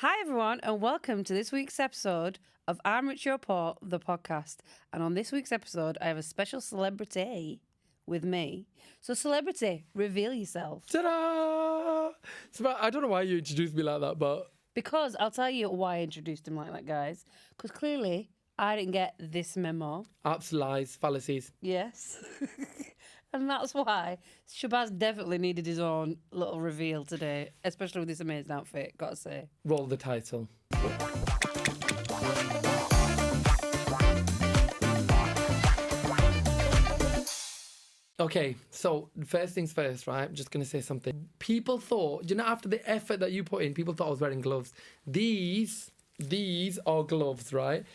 Hi everyone and welcome to this week's episode of IRYPPOD, the podcast. And on this week's episode, I have a special celebrity with me. So celebrity, reveal yourself. Ta-da! So, I don't know why you introduced me like that, but... Because I'll tell you why I introduced him like that, guys. Because clearly I didn't get this memo. Absolute lies, fallacies. Yes. And that's why Shabaz definitely needed his own little reveal today, especially with this amazing outfit, gotta say. Roll the title. Okay, so first things first, right? I'm just going to say something. People thought, after the effort that you put in, people thought I was wearing gloves. These are gloves, right?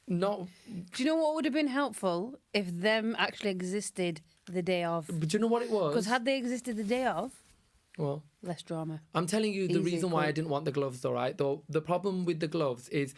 Not. Do you know what would have been helpful if them actually existed the day of? But do you know what it was? Because had they existed the day of, well, less drama. I'm telling you the Easy, reason why I quick. didn't want the gloves, though, right? Though the problem with the gloves is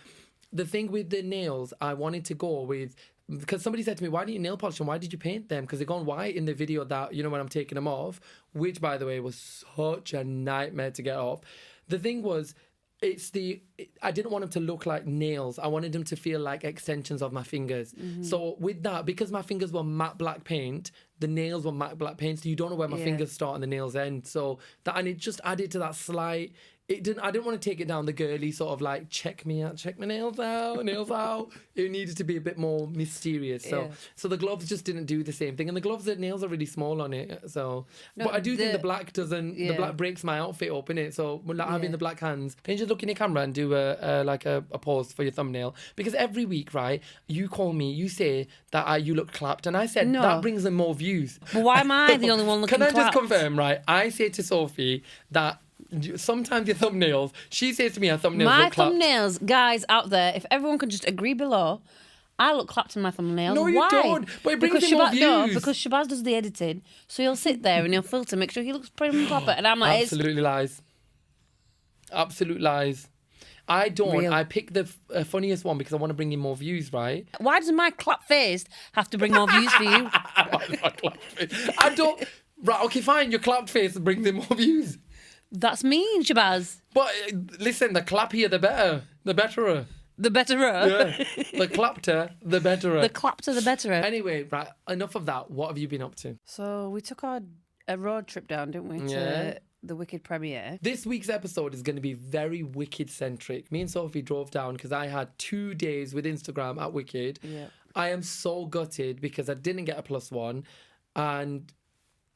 the thing with the nails. I wanted to go with. Because somebody said to me, why didn't you nail polish them? Why did you paint them? Because they're gone white in the video that, when I'm taking them off, which, by the way, was such a nightmare to get off. The thing was, I didn't want them to look like nails. I wanted them to feel like extensions of my fingers. Mm-hmm. So with that, because my fingers were matte black paint, the nails were matte black paint, so you don't know where my fingers start and the nails end. So and it just added to that slight... I didn't want to take it down the girly sort of like, check me out, check my nails out. It needed to be a bit more mysterious. So the gloves just didn't do the same thing. And the nails are really small on it. So, no, but I do think the black the black breaks my outfit up, innit? So not having the black hands. Can you just look in your camera and do a pause for your thumbnail? Because every week, right, you call me, you say that you look clapped. And I said, no. That brings them more views. But why am I the only one looking clapped? Can I just confirm, right? I say to Sophie that sometimes your thumbnails, she says to me her thumbnails look clapped. My thumbnails, guys out there, if everyone could just agree below, I look clapped in my thumbnails. No, you Why? don't. But it brings in more views. No, because Shabaz does the editing, so he'll sit there and he'll filter, make sure he looks pretty and proper. And I'm like, absolutely lies. Absolute lies. I don't. Real. I pick the funniest one because I want to bring in more views, right? Why does my clap face have to bring more views for you? I don't. Right, okay, fine. Your clapped face brings in more views. That's mean, Shabaz. But listen, the clappier, the better. The betterer. The betterer. Yeah. The clappter, the betterer. The clapter, the betterer. Anyway, right, enough of that. What have you been up to? So we took a road trip down, didn't we, to the Wicked Premiere. This week's episode is going to be very Wicked-centric. Me and Sophie drove down because I had 2 days with Instagram at Wicked. Yeah. I am so gutted because I didn't get a +1 and...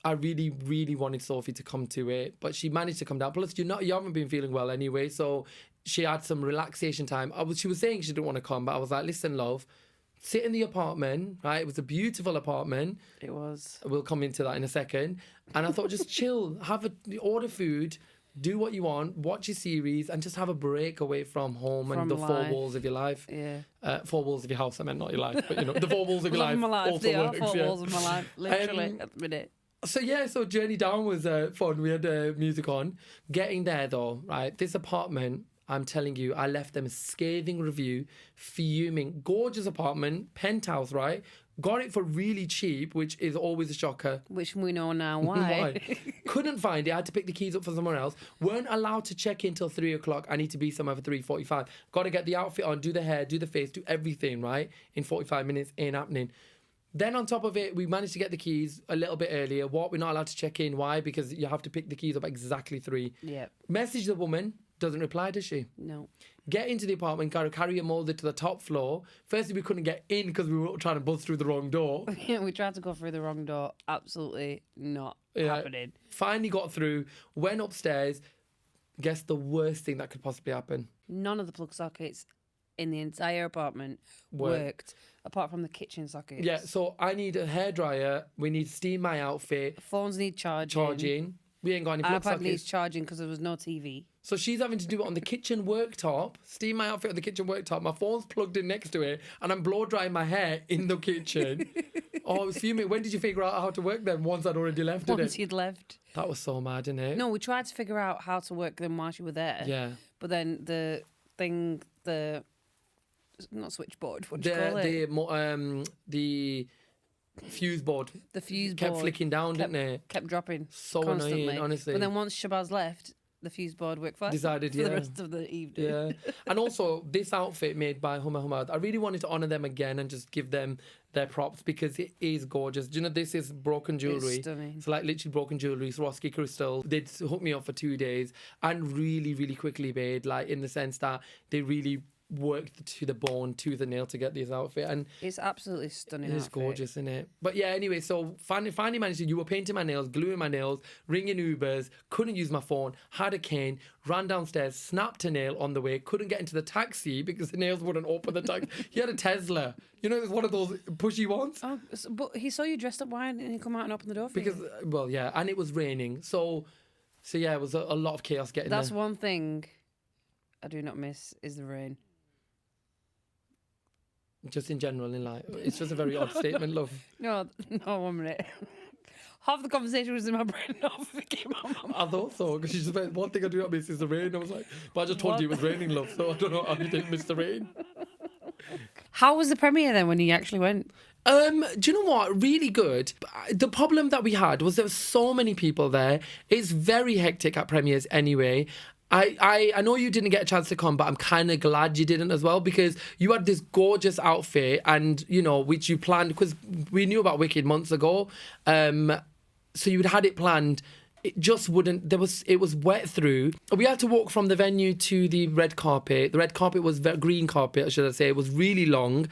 I really, really wanted Sophie to come to it, but she managed to come down. Plus, you haven't been feeling well anyway, so she had some relaxation time. She was saying she didn't want to come, but I was like, listen, love, sit in the apartment, right? It was a beautiful apartment. It was. We'll come into that in a second. And I thought, just chill, order food, do what you want, watch your series, and just have a break away from home and the life. 4 walls of your life. Yeah. 4 walls of your house, I meant, not your life, but the 4 walls of your life. My life. Also works, 4 walls of my life, literally, at the minute. So journey down was fun. We had music on. Getting there though, right? This apartment, I'm telling you, I left them a scathing review, fuming. Gorgeous apartment, penthouse, right? Got it for really cheap, which is always a shocker. Which we know now why. Couldn't find it. I had to pick the keys up for someone else. Weren't allowed to check in till 3 o'clock. I need to be somewhere for 3:45. Got to get the outfit on, do the hair, do the face, do everything, right? In 45 minutes, ain't happening. Then on top of it, we managed to get the keys a little bit earlier. We're not allowed to check in. Why? Because you have to pick the keys up exactly 3. Yeah. Message the woman. Doesn't reply, does she? No. Get into the apartment, got to carry a moulder to the top floor. Firstly, we couldn't get in because we were trying to buzz through the wrong door. Yeah, we tried to go through the wrong door. Absolutely not happening. Finally got through, went upstairs. Guess the worst thing that could possibly happen. None of the plug sockets in the entire apartment worked, apart from the kitchen sockets. Yeah, so I need a hairdryer. We need to steam my outfit. Phones need charging. We ain't got any plug sockets. iPad needs charging because there was no TV. So she's having to do it on the kitchen worktop, steam my outfit on the kitchen worktop. My phone's plugged in next to it, and I'm blow drying my hair in the kitchen. Oh, I was fuming. When did you figure out how to work them? Once I'd already left, Once you'd left. That was so mad, innit? No, we tried to figure out how to work them while you were there. Yeah. But then not switchboard, what do you call it? The fuse board. The fuse kept board flicking down, didn't it? Kept dropping. So constantly. annoying, honestly. But then once Shabaz left, the fuse board work for. Decided, for the rest of the evening. Yeah. And also, this outfit made by Huma Hamad, I really wanted to honour them again and just give them their props because it is gorgeous. Do you know, this is broken jewellery. It's stunning. It's like literally broken jewellery, Swarovski crystal. They'd hooked me up for 2 days and really, really quickly made, like, in the sense that they really worked to the bone, to the nail to get this outfit, and it's absolutely stunning. It's gorgeous, isn't it? But yeah, anyway, so finally managed to, you were painting my nails, gluing my nails, ringing Ubers, couldn't use my phone, had a cane, ran downstairs, snapped a nail on the way, couldn't get into the taxi because the nails wouldn't open the taxi. He had a Tesla. You know, it's one of those pushy ones. Oh, but he saw you dressed up. Why didn't he come out and open the door for because, you? Well, yeah, and it was raining. So yeah, it was a lot of chaos getting That's there. one thing I do not miss is the rain. Just in general in life. It's just a very odd statement, love. No, 1 minute. Half the conversation was in my brain. Half of it came out of my mouth. I thought so, because she just went, one thing I do not miss is the rain. I was like, but I just told you it was raining, love, so I don't know how you didn't miss the rain. How was the premiere then when you actually went? Do you know what? Really good. The problem that we had was there were so many people there. It's very hectic at premieres anyway. I know you didn't get a chance to come, but I'm kind of glad you didn't as well, because you had this gorgeous outfit and, you know, which you planned, because we knew about Wicked months ago. So you'd had it planned. It just wouldn't, it was wet through. We had to walk from the venue to the red carpet. The red carpet was green carpet, should I say. It was really long.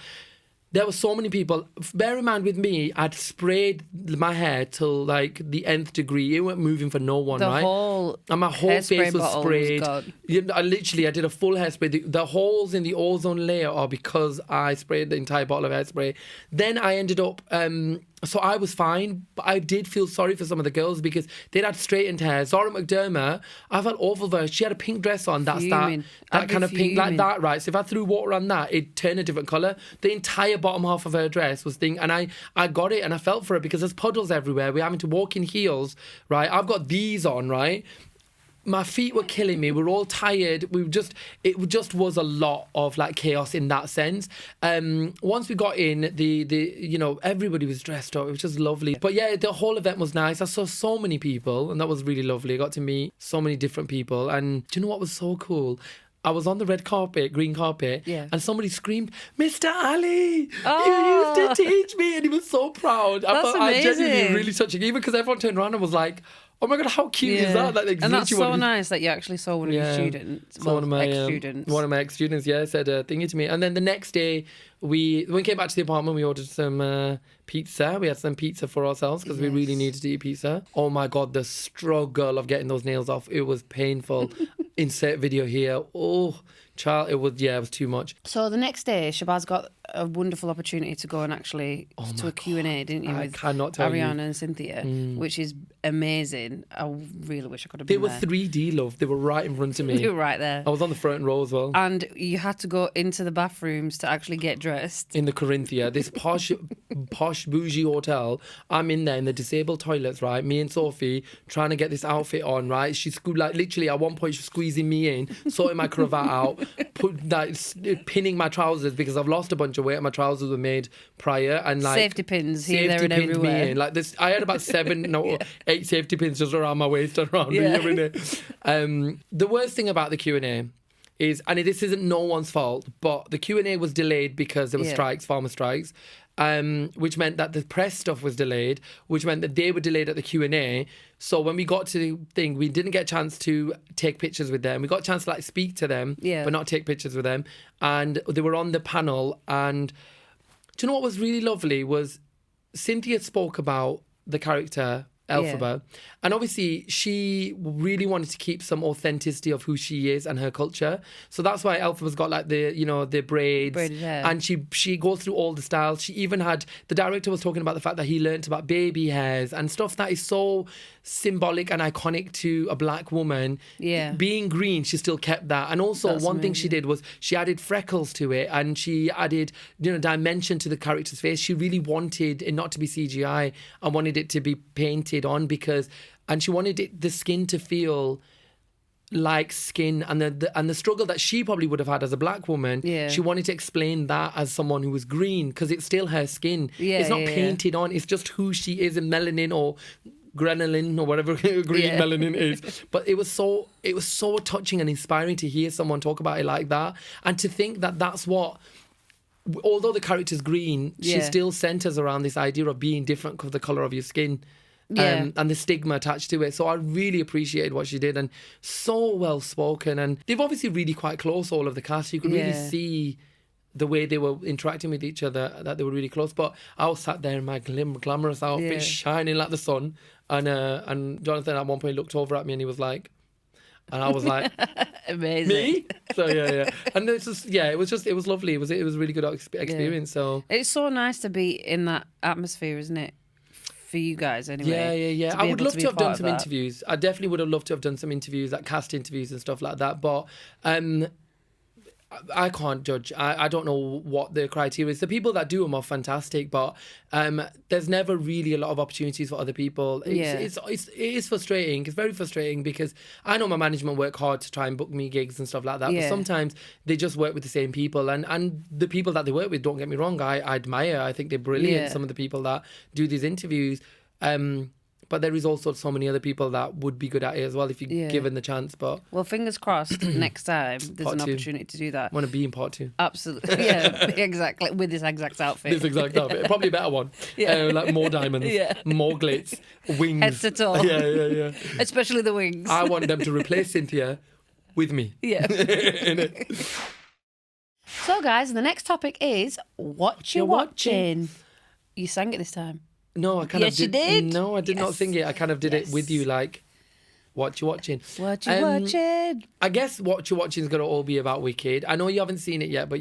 There were so many people. Bear in mind with me, I'd sprayed my hair till like the nth degree. It wasn't moving for no one, right? And my whole face was sprayed. I did a full hairspray. The holes in the ozone layer are because I sprayed the entire bottle of hairspray. Then I ended up... so I was fine, but I did feel sorry for some of the girls because they'd had straightened hair. Zora McDermott, I felt awful for her. She had a pink dress on. That's that kind of pink like that, right? So if I threw water on that, it'd turn a different colour. The entire bottom half of her dress was and I got it and I felt for her because there's puddles everywhere. We're having to walk in heels, right? I've got these on, right? My feet were killing me. We were all tired. It just was a lot of like chaos in that sense. Once we got in, you know, everybody was dressed up. It was just lovely. But yeah, the whole event was nice. I saw so many people, and that was really lovely. I got to meet so many different people. And do you know what was so cool? I was on the red carpet, green carpet, and somebody screamed, "Mr. Ali, you used to teach me," and he was so proud. I genuinely really touching, even because everyone turned around and was like, "Oh my God, how cute is that?" Like, and that's so nice that you actually saw one of your students, one of my ex-students. One of my ex-students, said a thingy to me. And then the next day, when we came back to the apartment, we ordered some pizza. We had some pizza for ourselves because we really needed to eat pizza. Oh my God, the struggle of getting those nails off. It was painful. Insert video here. Oh, child, it was too much. So the next day, Shabaz got a wonderful opportunity to go and actually to a Q&A, didn't you? I cannot tell you. Ariana and Cynthia, which is amazing. I really wish I could have been there. They were 3D, love. They were right in front of me. You were right there. I was on the front row as well. And you had to go into the bathrooms to actually get dressed. In the Corinthia, this posh bougie hotel. I'm in there in the disabled toilets, right? Me and Sophie trying to get this outfit on, right? She's like literally at one point she's squeezing me in, sorting my cravat out, pinning my trousers because I've lost a bunch of weight and my trousers were made prior, and like safety pins here, there and everywhere. Me in. Like this, I had about 8 safety pins just around my waist and around me. The worst thing about the Q&A is, and this isn't no one's fault, but the Q&A was delayed because there were strikes, farmer strikes, which meant that the press stuff was delayed, which meant that they were delayed at the Q&A. So when we got to the thing, we didn't get a chance to take pictures with them. We got a chance to like speak to them, but not take pictures with them. And they were on the panel. And do you know what was really lovely was Cynthia spoke about the character Elphaba, and obviously she really wanted to keep some authenticity of who she is and her culture, so that's why Elphaba's got like the braided hair, and she goes through all the styles. She even had, the director was talking about the fact that he learnt about baby hairs and stuff that is so symbolic and iconic to a black woman. Being green, she still kept that. And also that's one thing she did was she added freckles to it, and she added dimension to the character's face. She really wanted it not to be CGI and wanted it to be painted on, and she wanted the skin to feel like skin, and the struggle that she probably would have had as a black woman. She wanted to explain that as someone who was green, because it's still her skin. It's not painted on, it's just who she is in melanin or grenelin or whatever green melanin is. But it was so touching and inspiring to hear someone talk about it like that, and to think that that's what. Although the character's green, she still centers around this idea of being different because of the color of your skin. And the stigma attached to it. So I really appreciated what she did, and so well spoken. And they've obviously really quite close, all of the cast. You could really see the way they were interacting with each other, that they were really close. But I was sat there in my glamorous outfit, shining like the sun. And Jonathan at one point looked over at me and he was like, and I was like, amazing. Me? So yeah. And it was lovely. It was a really good experience. So it's so nice to be in that atmosphere, isn't it? For you guys, anyway. Yeah. I would love to have done some interviews. I definitely would have loved to have done some interviews, like cast interviews and stuff like that. But I can't judge. I don't know what the criteria is. The people that do them are fantastic, but there's never really a lot of opportunities for other people. It is frustrating. It's very frustrating because I know my management work hard to try and book me gigs and stuff like that. But sometimes they just work with the same people, and the people that they work with, don't get me wrong, I admire. I think they're brilliant. Some of the people that do these interviews. But there is also so many other people that would be good at it as well if you given the chance. But well, fingers crossed. Next time there's an opportunity to do that. I want to be in part 2. Absolutely, yeah, exactly. With this exact outfit. This exact outfit, probably a better one. Like more diamonds, more glitz, wings, head to toe. Yeah. Especially the wings. I want them to replace Cynthia with me. Yeah. So, guys, the next topic is what you're watching. You sang it this time. No, I kind of did. Yes, you did. No, I did not sing it. I kind of did it with you, like, what you watching. What you watching. I guess what you're watching is going to all be about Wicked. I know you haven't seen it yet, but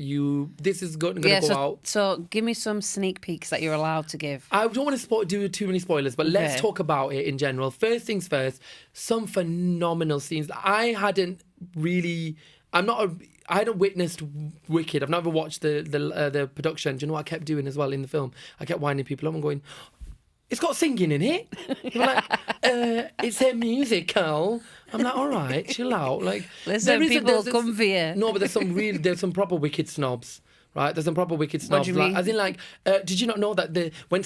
this is going to go out. So give me some sneak peeks that you're allowed to give. I don't want to do too many spoilers, but let's talk about it in general. First things first, some phenomenal scenes. I hadn't witnessed Wicked. I've never watched the production. Do you know what I kept doing as well in the film? I kept winding people up and going, it's got singing in it. I'm like, it's a musical. I'm like, all right, chill out. Like, listen, people come for you. No, but there's some proper Wicked snobs. Right, there's some proper Wicked snobs. What do you mean? As in, like, did you not know that when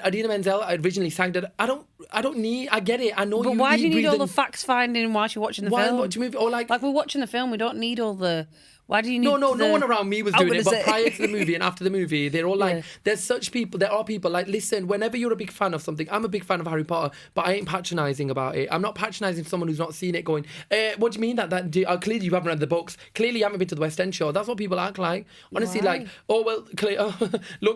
Adina Menzel originally sang that? I get it. I know. But why do you need all the facts finding whilst you're watching the film? Watch a movie or like we're watching the film. We don't need all the. Why do you need? No one around me was doing it. But prior to the movie and after the movie, they're all like, there's such people. There are people like, listen, whenever you're a big fan of something, I'm a big fan of Harry Potter, but I ain't patronising about it. I'm not patronising someone who's not seen it. Going, what do you mean that clearly you haven't read the books. Clearly you haven't been to the West End show. That's what people act like. Honestly, like, look,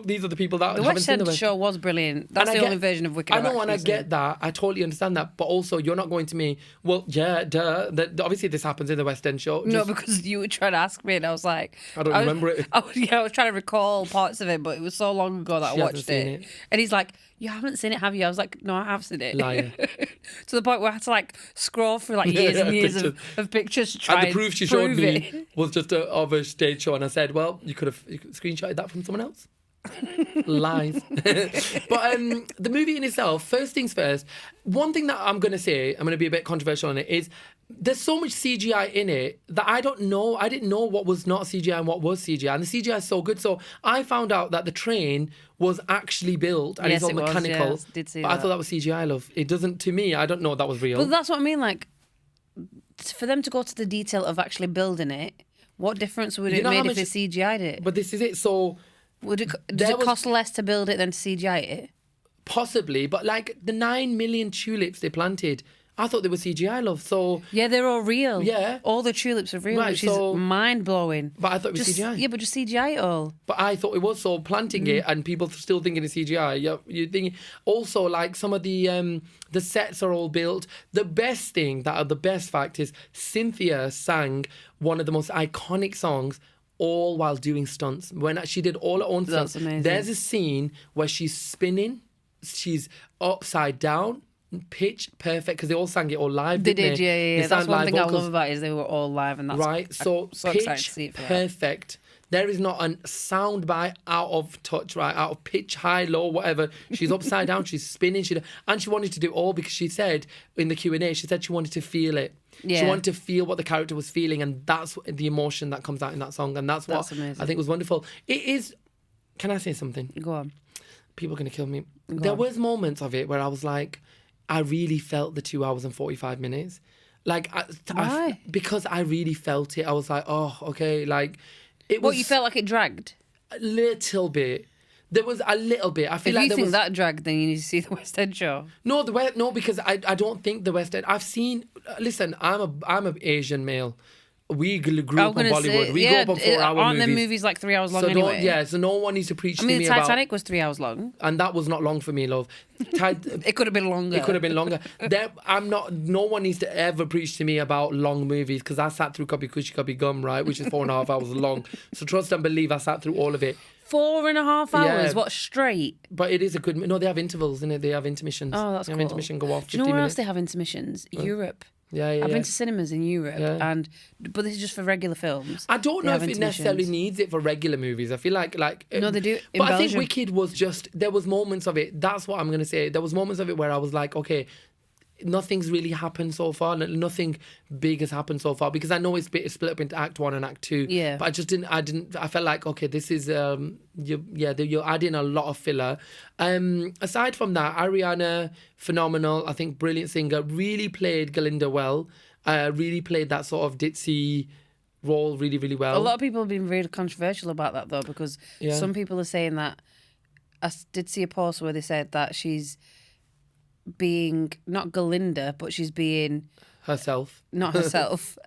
these are the people that haven't seen the West show was brilliant. That's the only version of Wicked. I know, and I get that. I totally understand that. But also, you're not going to me. Well, yeah, duh. Obviously, this happens in the West End show. No, because you were trying to ask me, and I was like. I don't remember it. I was trying to recall parts of it, but it was so long ago that I watched it. And he's like, you haven't seen it, have you? I was like, no, I have seen it. Liar. To the point where I had to like scroll through like years and years of pictures to try and the proof she showed me was just of a stage show, and I said, well, you could screenshotted that from someone else. Lies. But the movie in itself, first things first, one thing that I'm going to say, I'm going to be a bit controversial on it, is there's so much CGI in it that I didn't know what was not CGI and what was CGI, and the CGI is so good. So I found out that the train was actually built and it's all mechanical. Yes, did see but that. I thought that was CGI, love. It doesn't, to me, I don't know that was real. But that's what I mean, like, for them to go to the detail of actually building it, what difference would it make if they CGI'd it? But this is it, so... Does it cost less to build it than to CGI it? Possibly, but like the 9 million tulips they planted, I thought they were CGI, love. So yeah, they're all real. Yeah, all the tulips are real, right, which is mind blowing. But I thought it was CGI. Yeah, but just CGI it all. But I thought it was, so planting it and people still thinking it's CGI. You think also like some of the sets are all built. The best fact is Cynthia sang one of the most iconic songs, all while doing stunts. When she did all her own stunts. That's amazing. There's a scene where she's spinning, she's upside down, pitch perfect, because they all sang it all live. They did, yeah. That's one thing vocals. I love about it is they were all live, and that's right. So pitch perfect. There is not a sound bite out of touch, right? Out of pitch, high, low, whatever. She's upside down, she's spinning, and she wanted to do it all because she said in the Q&A, she said she wanted to feel it. Yeah. She wanted to feel what the character was feeling, and that's the emotion that comes out in that song, and that's what I think was wonderful. It is. Can I say something? Go on. People are going to kill me. There was moments of it where I was like, I really felt the 2 hours and 45 minutes. Like, Why? because I really felt it. I was like, oh, okay. Like, it was What, you felt like it dragged? a little bit. There was a little bit. I feel If like you there think was that dragged, then you need to see the West End show. no because I don't think the West End. I've seen. Listen, I'm a Asian male. We grew up on Bollywood. We grew up on 4-hour aren't movies. them movies like 3 hours long So anyway? so no one needs to preach I mean, to me the about. Titanic was 3 hours long. And that was not long for me, love. It could have been longer. It could have been longer. No one needs to ever preach to me about long movies because I sat through Kabhi Khushi Kabhi Gum, right, which is 4.5 hours long. So trust and believe I sat through all of it. 4.5 hours? Yeah. What, straight? But it is a good. No, they have intervals, innit? They have intermissions. Oh, that's they have cool. intermission go off. Do you know 15 where minutes. else they have intermissions? Europe. Yeah, I've been to cinemas in Europe, Yeah. but this is just for regular films. I don't They know have if it necessarily intermissions. needs it for regular movies. I feel like No, they do in but I think Belgium. Wicked was just there was moments of it. That's what I'm gonna say. There was moments of it where I was like, okay, nothing's really happened so far. Nothing big has happened so far because I know it's split up into Act 1 and Act 2. Yeah. But I just didn't. I felt like okay, this is you're adding a lot of filler. Aside from that, Ariana, phenomenal. I think brilliant singer. Really played Galinda well. Really played that sort of ditzy role really, really well. A lot of people have been really controversial about that though, because Yeah. some people are saying that. I did see a post where they said that she's being not Galinda, but she's being herself. not herself.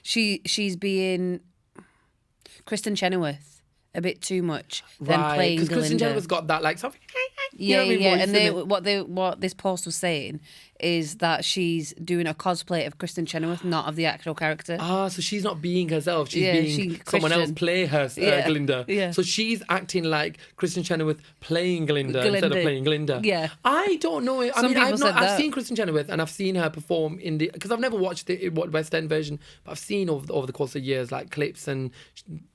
She's being Kristen Chenoweth a bit too much than playing because Kristen Galinda. Chenoweth's got that like something. Yeah, voice, and innit? what this post was saying is that she's doing a cosplay of Kristen Chenoweth, not of the actual character. So she's not being herself. She's Yeah, being someone else Christian. play her Yeah, Glinda. yeah. So she's acting like Kristen Chenoweth playing Glinda instead of Glinda. playing Glinda. Yeah. I don't know. I Some mean, people said I've that. seen Kristen Chenoweth and I've seen her perform in the because I've never watched the West End version, but I've seen over the course of years like clips and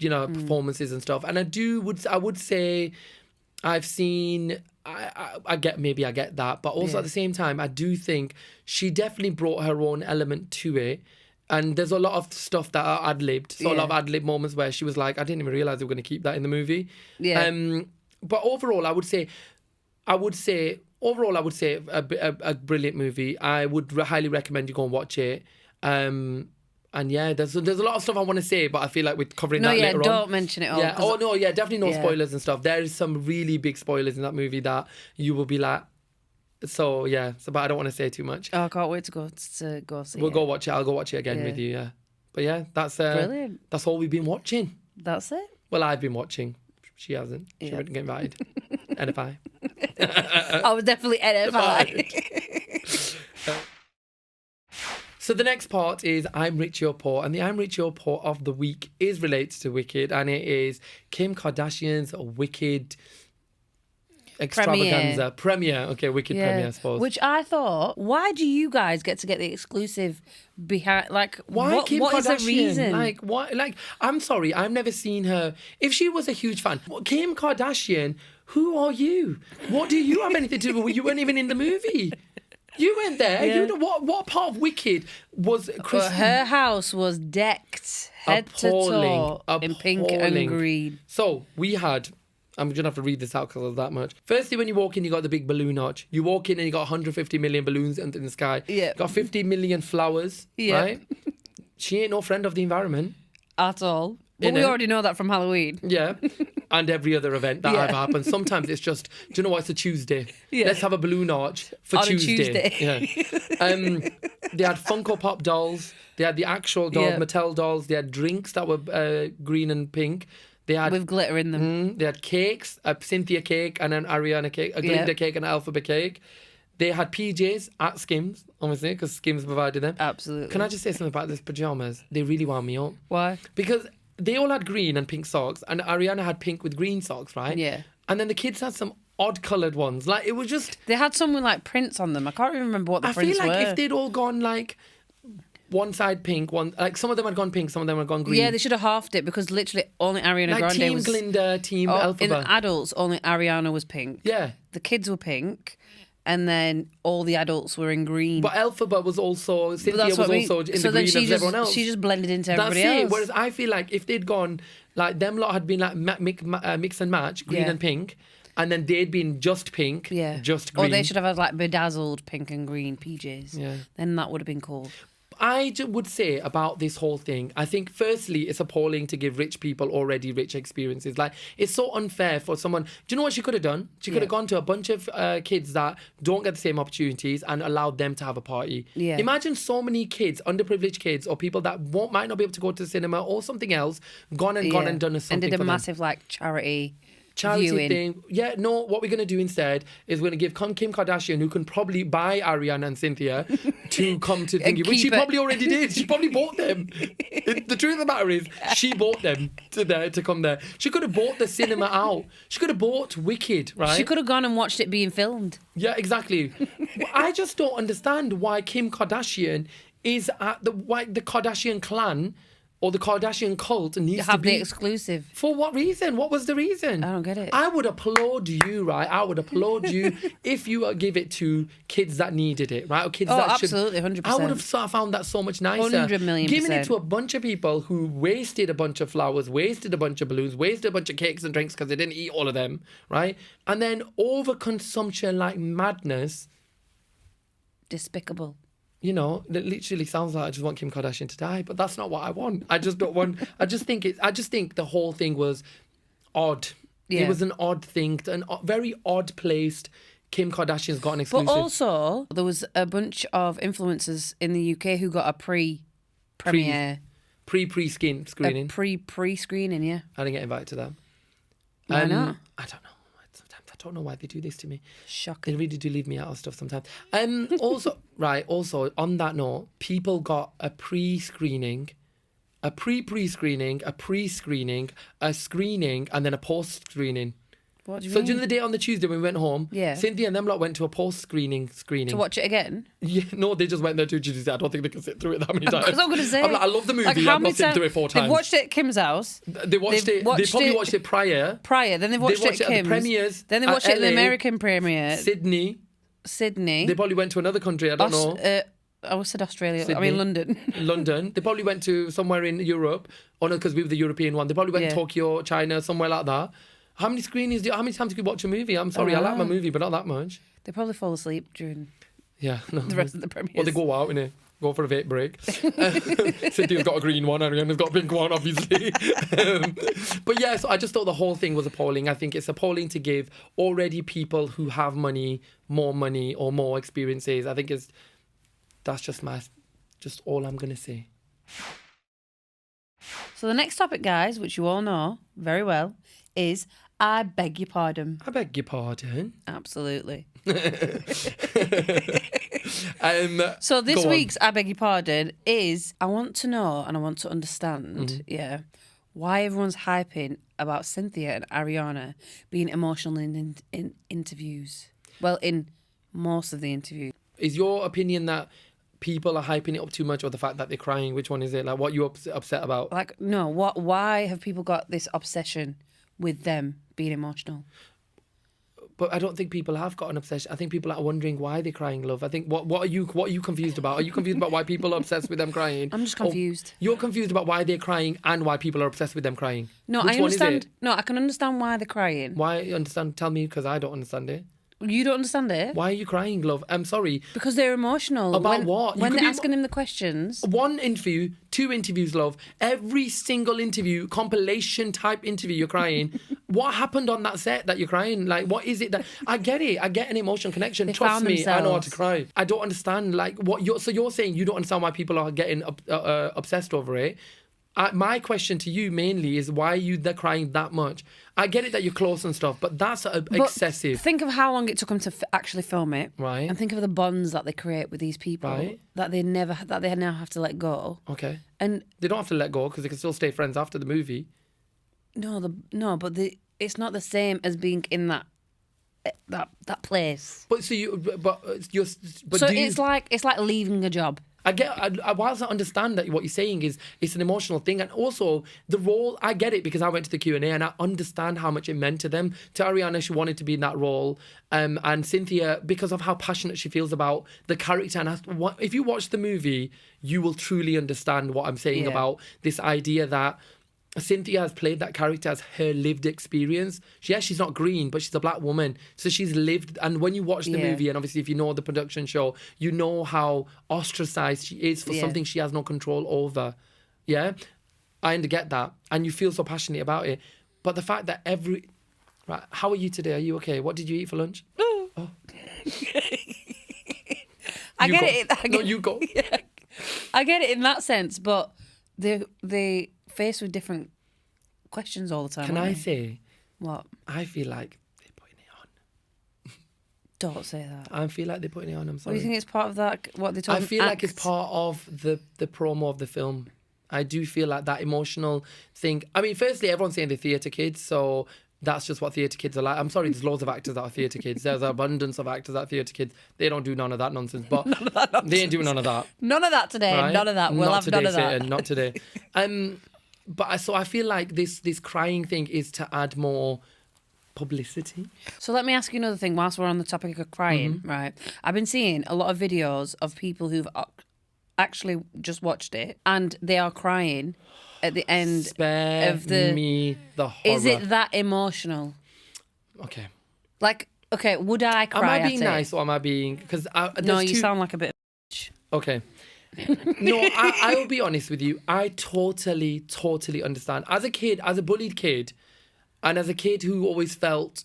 performances and stuff. And I would say I've seen. I get that, but also at the same time, I do think she definitely brought her own element to it. And there's a lot of stuff that are ad-libbed. So a lot of ad-lib moments where she was like, I didn't even realize they were going to keep that in the movie. Yeah. But overall, I would say a brilliant movie. I would highly recommend you go and watch it. And yeah, there's a lot of stuff I want to say, but I feel like we're covering that later on. Don't mention it all. Yeah. 'cause Definitely no Yeah. spoilers and stuff. There is some really big spoilers in that movie that you will be like, so yeah. But I don't want to say too much. I can't wait to go see We'll it. go watch it. I'll go watch it again Yeah. with you. Yeah. But yeah, that's Brilliant. That's all we've been watching. That's it. Well, I've been watching. She hasn't. She Yeah. didn't get invited. NFI. I was definitely NFI. So the next part is I'm Rich Your Poor, and the I'm Rich Your Poor of the week is related to Wicked, and it is Kim Kardashian's Wicked Extravaganza premiere. Okay, Wicked premiere, I suppose. Which I thought, why do you guys get to get the exclusive behind? Like, Why Kim what Kardashian? is the reason? Like, why? Like, I'm sorry, I've never seen her. If she was a huge fan, Kim Kardashian, who are you? What do you have anything to do with? You weren't even in the movie. You went there. Yeah. You know what part of Wicked was Chris? But her house was decked head to toe in pink and Appalling. green. So we had. I'm gonna have to read this out because of that much. Firstly, when you walk in, you got the big balloon arch. You walk in and you got 150 million balloons in the sky. Yeah. Got 50 million flowers. Yeah. Right. She ain't no friend of the environment. At all. But we Innit? already know that from Halloween. Yeah. And every other event that Yeah. ever happened. Sometimes it's just, do you know what? It's a Tuesday. Yeah. Let's have a balloon arch for On a Tuesday. Tuesday. Yeah. They had Funko Pop dolls. They had the actual dolls, Yeah. Mattel dolls. They had drinks that were green and pink. They had With glitter in them. they had cakes, a Cynthia cake and an Ariana cake, a Glinda cake and an Alphabet cake. They had PJs at Skims, obviously, because Skims provided them. Absolutely. Can I just say something about these pajamas? They really wound me up. Why? Because they all had green and pink socks, and Ariana had pink with green socks, right? Yeah. And then the kids had some odd coloured ones. Like, it was just... They had some with like prints on them. I can't even remember what the I prints feel like were. if they'd all gone, like, one side pink, one... Like, some of them had gone pink, some of them had gone green. Yeah, they should have halved it because literally only Ariana like, Grande Team was... Glinda, Team in Alphabet. adults, only Ariana was pink. Yeah. The kids were pink. And then all the adults were in green. But Alphabet was also... But Cynthia that's was what I mean. also in So the then green as everyone else. she just blended into everybody That's else. it. Whereas I feel like if they'd gone... Like, them lot had been, like, mix and match, green Yeah. and pink... and then they'd been just pink, just green. Or they should have had like bedazzled pink and green PJs. Yeah. Then that would have been cool. Would say about this whole thing, I think firstly, it's appalling to give rich people already rich experiences. Like, it's so unfair for someone. Do you know what she could have done? She could have gone to a bunch of kids that don't get the same opportunities and allowed them to have a party. Yeah. Imagine so many kids, underprivileged might not be able to go to the cinema or something else, gone and done something and did a for them. massive like charity Charity viewing. thing. Yeah, no, what we're going to do instead is we're going to give Kim Kardashian, who can probably buy Ariana and Cynthia, to come to thingy, which she probably already did. She probably bought them. The truth of the matter is, she bought them to come there. She could have bought the cinema out. She could have bought Wicked, right? She could have gone and watched it being filmed. Yeah, exactly. I just don't understand why Kim Kardashian is at the Kardashian clan or the Kardashian cult needs to be... the exclusive. For what reason? What was the reason? I don't get it. I would applaud you, right? I would applaud you if you give it to kids that needed it, right? Or kids that absolutely, 100%. I would have found that so much nicer. 100 million%. Giving it to a bunch of people who wasted a bunch of flowers, wasted a bunch of balloons, wasted a bunch of cakes and drinks because they didn't eat all of them, right? And then overconsumption like madness. Despicable. You know, it literally sounds like I just want Kim Kardashian to die, but that's not what I want. I just don't want. I just think the whole thing was odd. Yeah. It was an odd thing, very odd placed. Kim Kardashian's got an exclusive. But also, there was a bunch of influencers in the UK who got a pre-premiere, screening. pre-screening. Yeah, I didn't get invited to that. Why not? I don't know. Sometimes I don't know why they do this to me. Shocking. They really do leave me out of stuff sometimes. Also, on that note, people got a pre-screening, a pre-screening, a pre-screening, a screening, and then a post-screening. What do you So mean? during the day on the Tuesday when we went home, Cynthia and them lot went to a post-screening. To watch it again? Yeah, no, they just went there to Tuesday. I don't think they can sit through it that many times. Because I'm going to say... I love the movie. Like, I've not sitting through it 4 times. They've watched it at Kim's house. They probably watched it prior. Then they've watched it at Kim's. The premieres. Then they watched it at the American premiere. Sydney. They probably went to another country. I don't know. I said Australia. Sydney. I mean London. London. They probably went to somewhere in Europe. Oh no, because we were the European one. They probably went to Tokyo, China, somewhere like that. How many times do you watch a movie? I'm sorry, I like my movie, but not that much. They probably fall asleep during the rest of the premieres. Or they go out, innit? Go for a vape break. Cynthia's got a green one, Ariana's got a pink one, obviously. But yeah, so I just thought the whole thing was appalling. I think it's appalling to give already people who have money or more experiences. I think that's just all I'm going to say. So the next topic, guys, which you all know very well, is I beg your pardon. I beg your pardon. Absolutely. So this week's I beg your pardon is I want to know and I want to understand, why everyone's hyping about Cynthia and Ariana being emotional in interviews. Well, in most of the interviews. Is your opinion that people are hyping it up too much, or the fact that they're crying? Which one is it? Like, what are you upset about? Like, no, why have people got this obsession with them being emotional? But I don't think people have got an obsession. I think people are wondering why they're crying, love. I think what are you confused about? Are you confused about why people are obsessed with them crying? I'm just confused. You're confused about why they're crying and why people are obsessed with them crying. No, Which I understand. One is it? No, I can understand why they're crying. Why understand? Tell me, because I don't understand it. You don't understand it? Why are you crying, love? I'm sorry. Because they're emotional. About what? When they're asking him the questions. One interview, 2 interviews, love. Every single interview, compilation type interview, you're crying. What happened on that set that you're crying? Like, what is it that... I get it. I get an emotional connection. Trust me, I know how to cry. I don't understand, like, what you're... So you're saying you don't understand why people are getting obsessed over it. My question to you mainly is why are they're crying that much? I get it that you're close and stuff, but that's excessive. Think of how long it took them to actually film it, right? And think of the bonds that they create with these people, right? That they now have to let go. Okay, and they don't have to let go because they can still stay friends after the movie. But it's not the same as being in that place. But so it's like leaving a job. Whilst I understand that what you're saying is it's an emotional thing, and also the role, I get it because I went to the Q&A and I understand how much it meant to them. To Ariana, she wanted to be in that role, and Cynthia, because of how passionate she feels about the character. And if you watch the movie, you will truly understand what I'm saying about this idea that Cynthia has played that character as her lived experience. She's not green, but she's a black woman. So she's lived. And when you watch the movie, and obviously if you know the production show, you know how ostracized she is for something she has no control over. Yeah? I get that. And you feel so passionate about it. But the fact that Right, how are you today? Are you okay? What did you eat for lunch? Oh. I get it. No, you go. Yeah. I get it in that sense, but they faced with different questions all the time. Can I say? What? I feel like they're putting it on. Don't say that. I feel like they're putting it on. I'm sorry. Do you think it's part of that? What they told? I feel like it's part of the promo of the film. I do feel like that emotional thing. I mean, firstly, everyone's saying they're theatre kids, so that's just what theatre kids are like. I'm sorry, there's loads of actors that are theatre kids. There's an abundance of actors that are theatre kids. They don't do none of that nonsense. But they ain't doing none of that. None of that today. Right? None of that. We'll not have today, none of that. Satan, not today. So I feel like this crying thing is to add more publicity. So let me ask you another thing whilst we're on the topic of crying, right? I've been seeing a lot of videos of people who've actually just watched it and they are crying at the end of me the horror. Is it that emotional? Okay. Like, okay, would I cry? Am I being at nice or am I being... Because no, you sound like a bit of a bitch. Okay. No, I will be honest with you. I totally understand. As a kid, as a bullied kid, and as a kid who always felt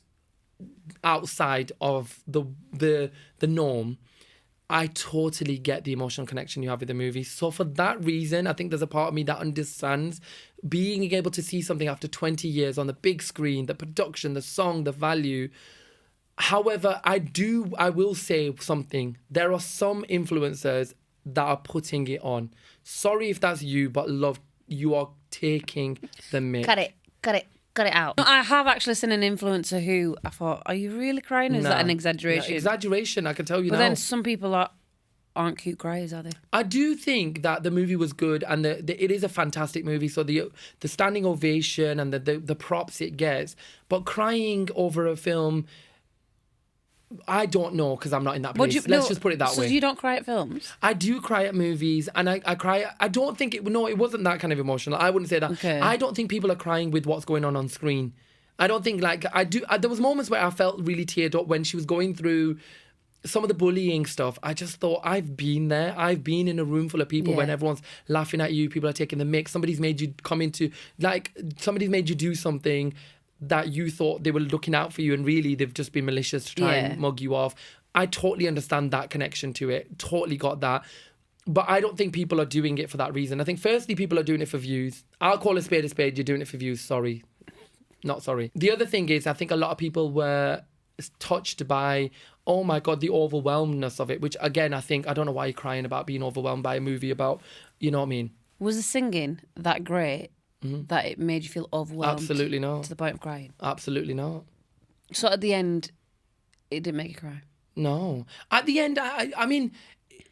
outside of the norm, I totally get the emotional connection you have with the movie. So for that reason, I think there's a part of me that understands being able to see something after 20 years on the big screen, the production, the song, the value. However, I will say something. There are some influencers that are putting it on. Sorry if that's you, but love, you are taking the mick. Cut it out. No, I have actually seen an influencer who I thought, are you really crying? Is that an exaggeration? Yeah, exaggeration, I can tell you but now. But then some people aren't cute criers, are they? I do think that the movie was good and it is a fantastic movie. So the standing ovation and the props it gets. But crying over a film... I don't know because I'm not in that place. Let's just put it that way. So you don't cry at films? I do cry at movies and I cry. I don't think it wasn't that kind of emotional. I wouldn't say that. Okay. I don't think people are crying with what's going on screen. I don't think there was moments where I felt really teared up when she was going through some of the bullying stuff. I just thought, I've been there. I've been in a room full of people when everyone's laughing at you. People are taking the mick. Somebody's made you somebody's made you do something that you thought they were looking out for you and really they've just been malicious to try and mug you off. I totally understand that connection to it. Totally got that. But I don't think people are doing it for that reason. I think firstly, people are doing it for views. I'll call a spade a spade. You're doing it for views. Sorry. Not sorry. The other thing is I think a lot of people were touched by, oh my God, the overwhelmness of it, which again, I don't know why you're crying about being overwhelmed by a movie about, you know what I mean? Was the singing that great? That it made you feel overwhelmed? Absolutely not. To the point of crying? Absolutely not. So at the end, it didn't make you cry? No. At the end, I mean,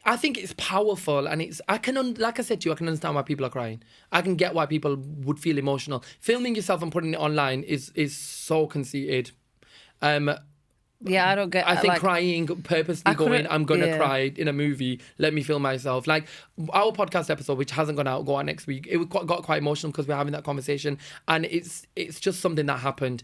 I think it's powerful and like I said to you, I can understand why people are crying. I can get why people would feel emotional. Filming yourself and putting it online is so conceited. Yeah, I don't get. I think crying purposely going, I'm gonna cry in a movie. Let me film myself. Like our podcast episode, which hasn't gone out, go out next week. It got quite emotional because we're having that conversation, and it's just something that happened.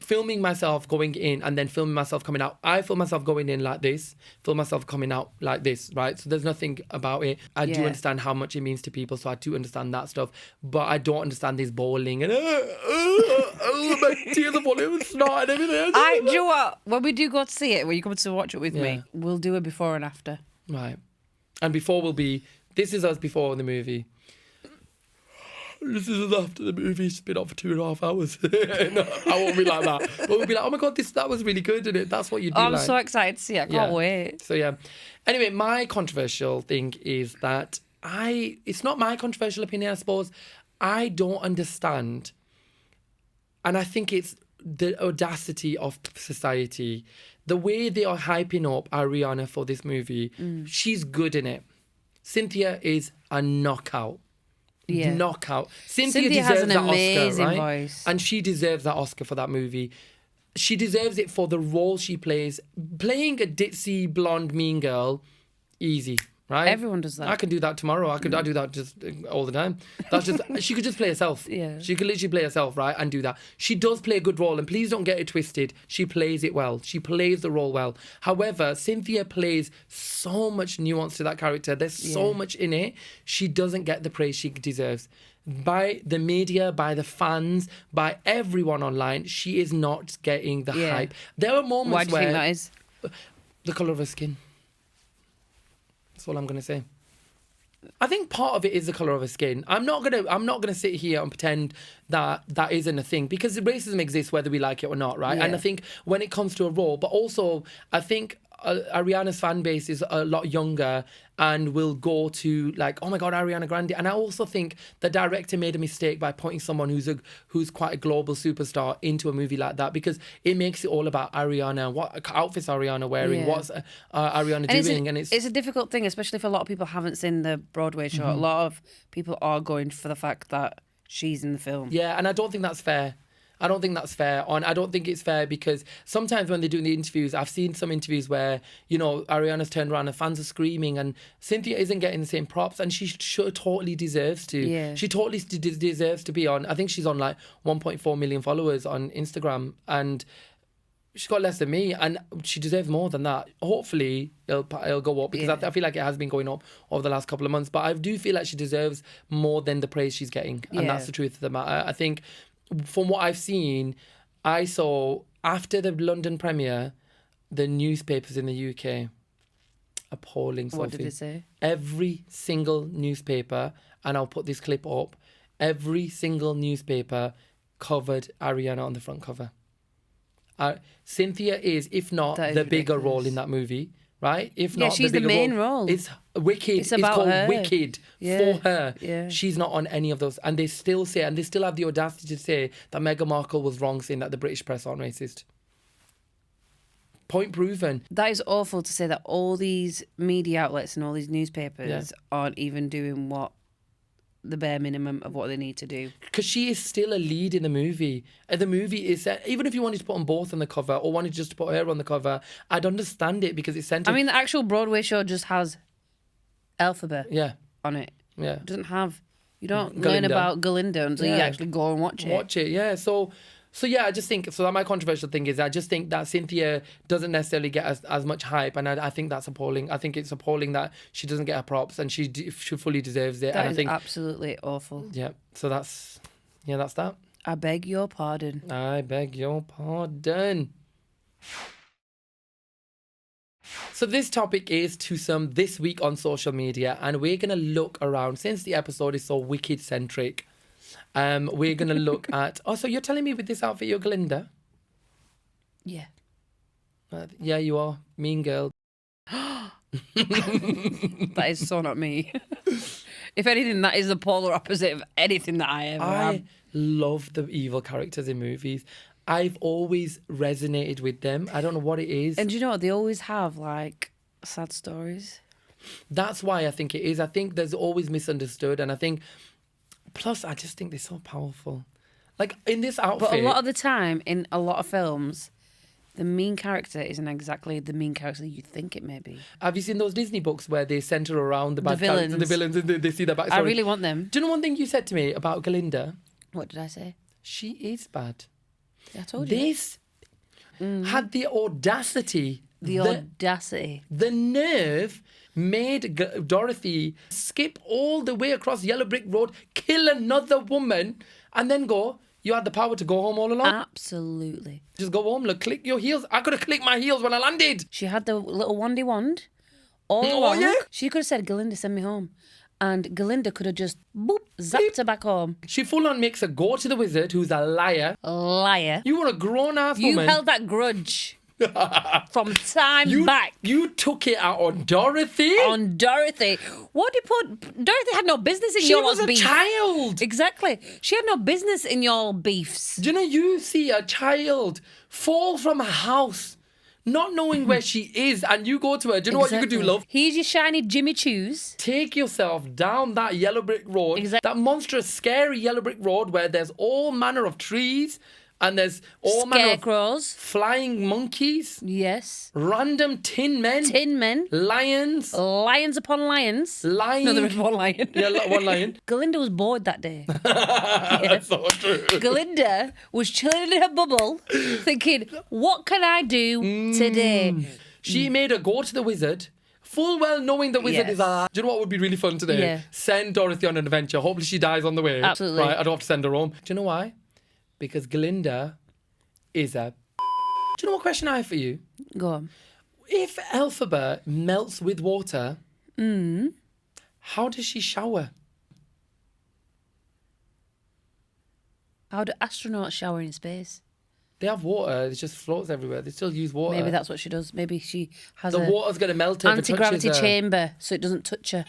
Filming myself going in and then filming myself coming out. I film myself going in like this, film myself coming out like this, right? So there's nothing about it. I do understand how much it means to people, so I do understand that stuff. But I don't understand this bawling and my tears are falling with snot and everything. Do you know what? When we do go to see it, when you come to watch it with me, we'll do a before and after. Right. And before will be, this is us before the movie. This is after the movie's been on for 2.5 hours. No, I won't be like that. But we'll be like, oh my God, that was really good, isn't it? That's what you do. I'm so excited to see it. I can't wait. So yeah. Anyway, my controversial thing is that it's not my controversial opinion, I suppose. I don't understand. And I think it's the audacity of society. The way they are hyping up Ariana for this movie, she's good in it. Cynthia is a knockout. Yeah. Knockout. Cynthia has deserves an that amazing Oscar, right? voice. And she deserves that Oscar for that movie. She deserves it for the role she plays. Playing a ditzy, blonde, mean girl, easy. right? Everyone does that. I can do that tomorrow. I do that just all the time. That's just she could just play herself. Yeah. She could literally play herself, right, and do that. She does play a good role, and please don't get it twisted. She plays it well. She plays the role well. However, Cynthia plays so much nuance to that character. There's so much in it. She doesn't get the praise she deserves. By the media, by the fans, by everyone online, she is not getting the hype. There are moments Why do you where think that is? the colour of her skin. That's all I'm gonna say. I think part of it is the colour of her skin. I'm not gonna sit here and pretend that that isn't a thing, because racism exists whether we like it or not, right? Yeah. And I think when it comes to a role, but also I think Ariana's fan base is a lot younger and will go to like, oh my god, Ariana Grande. And I also think the director made a mistake by putting someone who's quite a global superstar into a movie like that, because it makes it all about Ariana. What outfits Ariana wearing? What's Ariana doing? It's a difficult thing, especially if a lot of people haven't seen the Broadway show. A lot of people are going for the fact that she's in the film. Yeah, and I don't think that's fair. I don't think that's fair. I don't think it's fair because sometimes when they're doing the interviews, I've seen some interviews where, you know, Ariana's turned around and fans are screaming and Cynthia isn't getting the same props, and she totally deserves to. Yeah. She totally deserves to be on. I think she's on like 1.4 million followers on Instagram, and she's got less than me, and she deserves more than that. Hopefully it'll go up, because I feel like it has been going up over the last couple of months, but I do feel like she deserves more than the praise she's getting, and that's the truth of the matter. I think from what I've seen, I saw after the London premiere, the newspapers in the UK, appalling, Sophie. What did they say? Every single newspaper, and I'll put this clip up, every single newspaper covered Ariana on the front cover. Cynthia is, if not the bigger role in that movie, right? If not, she's the main role. It's Wicked. It's about called her. Wicked for her. Yeah. She's not on any of those, and they still have the audacity to say that Meghan Markle was wrong saying that the British press aren't racist. Point proven. That is awful to say that all these media outlets and all these newspapers aren't even doing the bare minimum of what they need to do. Because she is still a lead in the movie. The movie is, even if you wanted to put them both on the cover or wanted just to put her on the cover, I'd understand it because it's centered. I mean, the actual Broadway show just has Alphabet on it. Yeah. It doesn't have, you don't learn Galinda. about Galinda until you actually go and watch it. Yeah. So yeah, I just think, so that my controversial thing is I just think that Cynthia doesn't necessarily get as much hype, and I think that's appalling. I think it's appalling that she doesn't get her props, and she fully deserves it. That and is I think absolutely awful. Yeah, so that's that. I beg your pardon. I beg your pardon. So this topic is Twosome this week on social media, and we're going to look around, since the episode is so Wicked-centric, we're going to look at... Oh, so you're telling me with this outfit you're Glinda? Yeah. Yeah, you are. Mean girl. That is so not me. If anything, that is the polar opposite of anything that I ever am. I love the evil characters in movies. I've always resonated with them. I don't know what it is. And do you know what? They always have, like, sad stories. That's why I think it is. I think there's always misunderstood, and I think... Plus, I just think they're so powerful. Like, in this outfit... But a lot of the time, in a lot of films, the main character isn't exactly the main character you think it may be. Have you seen those Disney books where they centre around the bad characters, the villains, and they see their backstory? I really want them. Do you know one thing you said to me about Galinda? What did I say? She is bad. I told you. This had the audacity... The audacity. The nerve made Dorothy skip all the way across Yellow Brick Road, kill another woman, and then go, you had the power to go home all along? Absolutely. Just go home, look, click your heels. I could have clicked my heels when I landed. She had the little wandy wand all along. Yeah? She could have said, Galinda, send me home. And Galinda could have just, boop, zapped her back home. She full on makes her go to the wizard, who's a liar. Liar. You were a grown-ass woman. You held that grudge. From time back. You took it out on Dorothy. On Dorothy. What did you put? Dorothy had no business in your beef. She was a child. Exactly. She had no business in your beefs. Do you know, you see a child fall from a house not knowing where she is, and you go to her. Do you know what you could do, love? Here's your shiny Jimmy Choos. Take yourself down that yellow brick road. Exactly. That monstrous, scary yellow brick road where there's all manner of trees, And there's all manner of Scarecrows. flying monkeys, Yes. random tin men, Tin men. lions, Lions upon lions. lion. No, there was one lion. Yeah, one lion. Galinda was bored that day. That's so true. Galinda was chilling in her bubble, thinking, what can I do today? She made her go to the wizard, full well knowing the wizard Yes. is like, do you know what would be really fun today? Yeah. Send Dorothy on an adventure. Hopefully she dies on the way. Absolutely. Right, I don't have to send her home. Do you know why? Because Galinda is a... Do you know what question I have for you? Go on. If Elphaba melts with water, how does she shower? How do astronauts shower in space? They have water. It just floats everywhere. They still use water. Maybe that's what she does. Maybe she has The a water's going to melt her if it touches anti-gravity her. chamber so it doesn't touch her.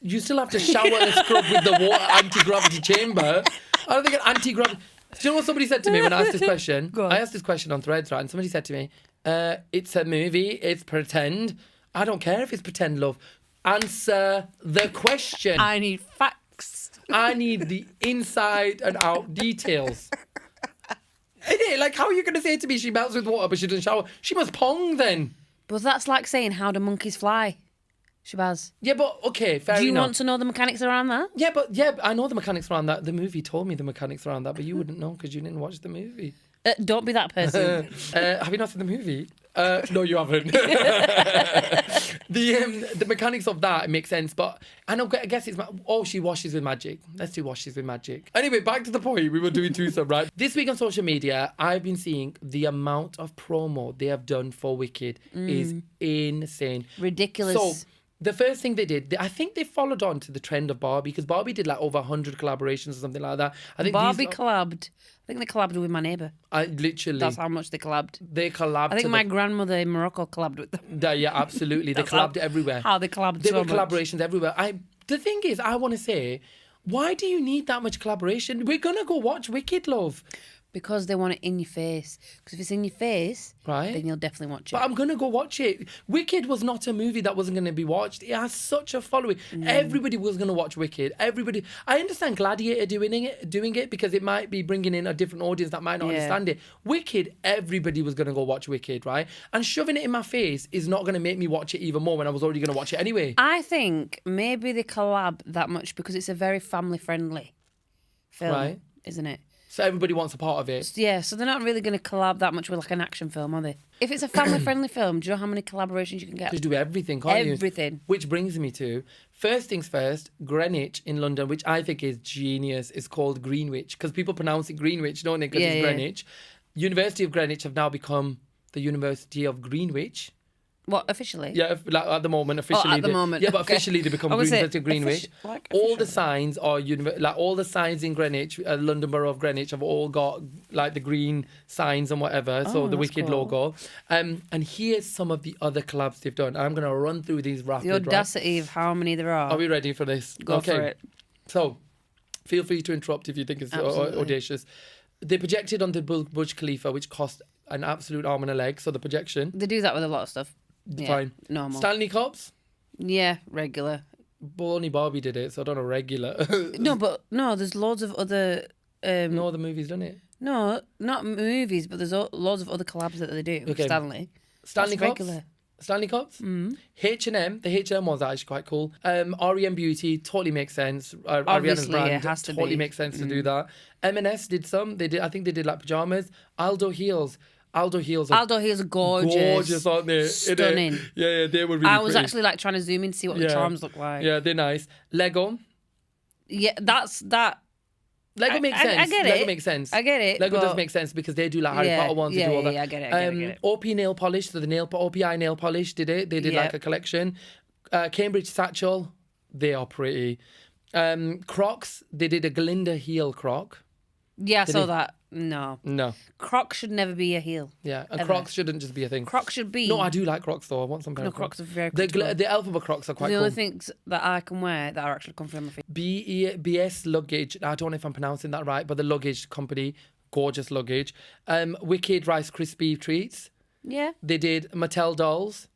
You still have to shower and scrub with the water anti-gravity chamber. I don't think an anti-gravity... Do you know what somebody said to me when I asked this question? Go on. I asked this question on Threads, right? And somebody said to me, it's a movie, it's pretend. I don't care if it's pretend, love. Answer the question. I need facts. I need the inside and out details. Innit? Like, how are you going to say to me she melts with water but she doesn't shower? She must pong then. But that's like saying, how do monkeys fly? Shabaz. Yeah, but okay, fair enough. Do you want to know the mechanics around that? Yeah, I know the mechanics around that. The movie told me the mechanics around that, but you wouldn't know because you didn't watch the movie. Don't be that person. Have you not seen the movie? No, you haven't. The mechanics of that, it makes sense, but I guess it's she washes with magic. Let's do washes with magic. Anyway, back to the point. We were doing twosome, right? This week on social media, I've been seeing the amount of promo they have done for Wicked is insane. Ridiculous. So the first thing they did, I think they followed on to the trend of Barbie, because Barbie did like over 100 collaborations or something like that. I think Barbie collabed. I think they collabed with my neighbour. Literally. That's how much they collabed. They collabed. I think my grandmother in Morocco collabed with them. Yeah, absolutely. They collabed everywhere. How they collabed There so were much. collaborations everywhere. The thing is, I want to say, why do you need that much collaboration? We're going to go watch Wicked, love. Because they want it in your face. Because if it's in your face, Right. then you'll definitely watch it. But I'm going to go watch it. Wicked was not a movie that wasn't going to be watched. It has such a following. Everybody was going to watch Wicked. Everybody. I understand Gladiator doing it because it might be bringing in a different audience that might not understand it. Wicked, everybody was going to go watch Wicked, right? And shoving it in my face is not going to make me watch it even more when I was already going to watch it anyway. I think maybe they collab that much because it's a very family-friendly film, Right. isn't it? So everybody wants a part of it. Yeah, so they're not really going to collab that much with like an action film, are they? If it's a family-friendly film, do you know how many collaborations you can get? Just do everything, can't you? Everything. Which brings me to, first things first, Greenwich in London, which I think is genius, is called Greenwich, because people pronounce it Greenwich, don't they? Because it's Greenwich. University of Greenwich have now become the University of Greenwich. What, officially? Yeah, like at the moment, officially. at the moment, Yeah, but okay. officially they become I would say University of Greenwich. All the signs are all the signs in Greenwich, London Borough of Greenwich, have all got like the green signs and whatever. So the that's Wicked cool. logo. And here's some of the other collabs they've done. I'm gonna run through these rapid. The audacity of how many there are. Are we ready for this? Go for it. So, feel free to interrupt if you think it's audacious. They projected on the Burj Khalifa, which cost an absolute arm and a leg. So the projection, They do that with a lot of stuff. Yeah, fine. normal. Stanley Cups. Yeah, regular. Well, only Barbie did it, so I don't know regular. No, there's loads of other... No other movies done it. No, not movies, but there's loads of other collabs that they do. Okay. Stanley. Stanley That's Cups. regular. Stanley Cups. H&M. The H&M one's actually quite cool. REM Beauty totally makes sense. Ariana's Obviously, brand it has to totally be. makes sense to do that. M&S did some. I think they did like pajamas. Aldo Heels. Aldo Heels are gorgeous. gorgeous, aren't they? Stunning. Yeah, they were really I was pretty. actually like trying to zoom in to see what the charms look like. Yeah, they're nice. Lego. Yeah, that's that. Lego makes sense. I get Lego it. makes sense. I get it, Lego but- does make sense because they do like Harry Yeah, Potter ones. They yeah, do all yeah, that. yeah, I get it, I get it. OP nail polish. So the OPI nail polish did it. They did like Yeah. a collection. Cambridge satchel. They are pretty. Crocs. They did a Galinda heel croc. Yeah, I saw that. No. Crocs should never be a heel. Yeah, and Ever. Crocs shouldn't just be a thing. Crocs should be. No, I do like Crocs though. I want some pair No, of Crocs are very The comfortable. Elphaba Crocs are quite the cool. only things that I can wear that are actually comfy on my feet. BS Luggage. I don't know if I'm pronouncing that right, but the luggage company, gorgeous luggage. Wicked Rice Krispie treats. Yeah. They did Mattel dolls.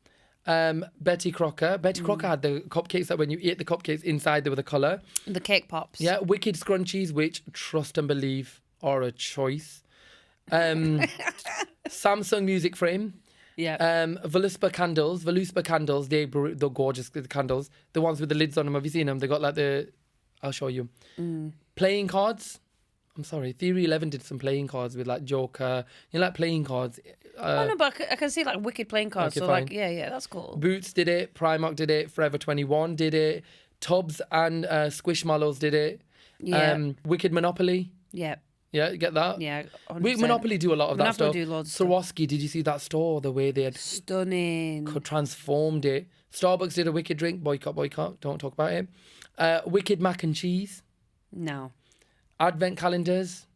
Betty Crocker. Betty Crocker had the cupcakes that when you eat the cupcakes inside they were the colour. The cake pops. Yeah, Wicked Scrunchies, which trust and believe are a choice. Samsung music frame. Yeah. Veluspa candles, they're gorgeous, the candles. The ones with the lids on them, have you seen them? They got like I'll show you. Playing cards. I'm sorry, Theory 11 did some playing cards with like Joker. You know, like playing cards. Oh no, but I can see like wicked playing cards. Okay, so fine. like, yeah, that's cool. Boots did it, Primark did it, Forever 21 did it, Tubbs and Squishmallows did it. Yeah. Wicked Monopoly. Yeah. Yeah, you get that? Yeah. 100%. Wicked Monopoly do a lot of that stuff. Monopoly do loads of stuff. Swarovski, did you see that store? The way they had Stunning. transformed it. Starbucks did a wicked drink. Boycott. Don't talk about it. Wicked mac and cheese. No. Advent calendars.